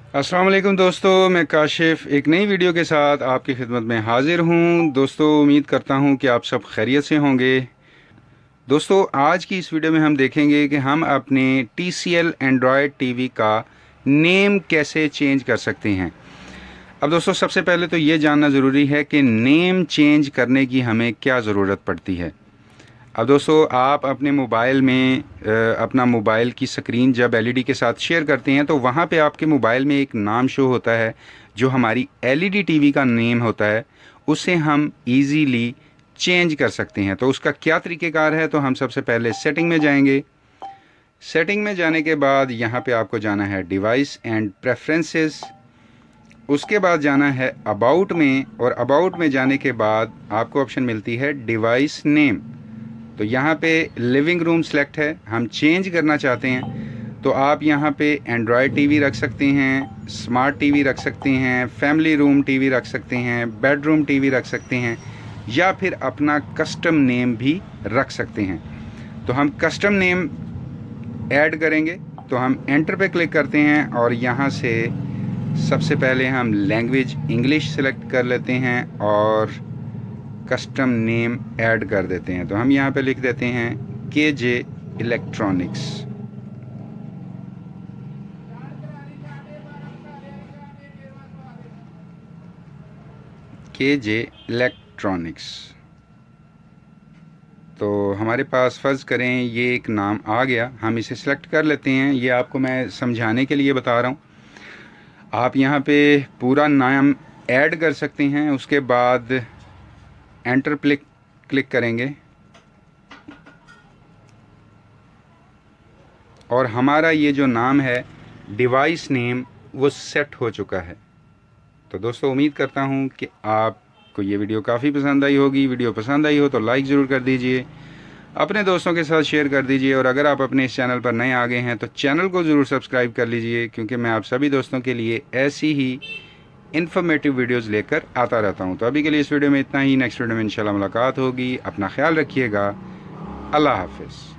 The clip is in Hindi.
अस्सलाम वालेकुम दोस्तों, मैं काशिफ एक नई वीडियो के साथ आपकी खिदमत में हाजिर हूँ। दोस्तों, उम्मीद करता हूँ कि आप सब खैरियत से होंगे। दोस्तों, आज की इस वीडियो में हम देखेंगे कि हम अपने TCL एंड्रॉयड टीवी का नेम कैसे चेंज कर सकते हैं। अब दोस्तों, सबसे पहले तो ये जानना ज़रूरी है कि नेम चेंज करने की हमें क्या ज़रूरत पड़ती है। अब दोस्तों, आप अपने मोबाइल में अपना मोबाइल की स्क्रीन जब LED के साथ शेयर करते हैं तो वहाँ पे आपके मोबाइल में एक नाम शो होता है जो हमारी LED टीवी का नेम होता है। उसे हम इजीली चेंज कर सकते हैं। तो उसका क्या तरीक़ेकार है, तो हम सबसे पहले सेटिंग में जाएंगे। सेटिंग में जाने के बाद यहाँ पे आपको जाना है डिवाइस एंड प्रेफरेंसेस। उसके बाद जाना है अबाउट में, और अबाउट में जाने के बाद आपको ऑप्शन मिलती है डिवाइस नेम। तो यहाँ पे लिविंग रूम सेलेक्ट है, हम चेंज करना चाहते हैं तो आप यहाँ पे एंड्रॉयड टीवी रख सकते हैं, स्मार्ट टीवी रख सकते हैं, फैमिली रूम टीवी रख सकते हैं, बेडरूम टीवी रख सकते हैं, या फिर अपना कस्टम नेम भी रख सकते हैं। तो हम कस्टम नेम ऐड करेंगे, तो हम एंटर पे क्लिक करते हैं और यहाँ से सबसे पहले हम लैंग्वेज इंग्लिश सेलेक्ट कर लेते हैं और कस्टम नेम ऐड कर देते हैं। तो हम यहाँ पे लिख देते हैं KJ इलेक्ट्रॉनिक्स। KJ electronics. तो हमारे पास फ़र्ज़ करें ये एक नाम आ गया, हम इसे सेलेक्ट कर लेते हैं। ये आपको मैं समझाने के लिए बता रहा हूँ। आप यहाँ पे पूरा नाम ऐड कर सकते हैं, उसके बाद एंटर क्लिक करेंगे और हमारा ये जो नाम है डिवाइस नेम वो सेट हो चुका है। तो दोस्तों, उम्मीद करता हूँ कि आपको ये वीडियो काफ़ी पसंद आई होगी। वीडियो पसंद आई हो तो लाइक ज़रूर कर दीजिए, अपने दोस्तों के साथ शेयर कर दीजिए, और अगर आप अपने इस चैनल पर नए आ गए हैं तो चैनल को ज़रूर सब्सक्राइब कर लीजिए, क्योंकि मैं आप सभी दोस्तों के लिए ऐसी ही इन्फॉर्मेटिव वीडियोज़ लेकर आता रहता हूँ। तो अभी के लिए इस वीडियो में इतना ही। नेक्स्ट वीडियो में इंशाल्लाह मुलाकात होगी। अपना ख्याल रखिएगा। अल्लाह हाफिज़।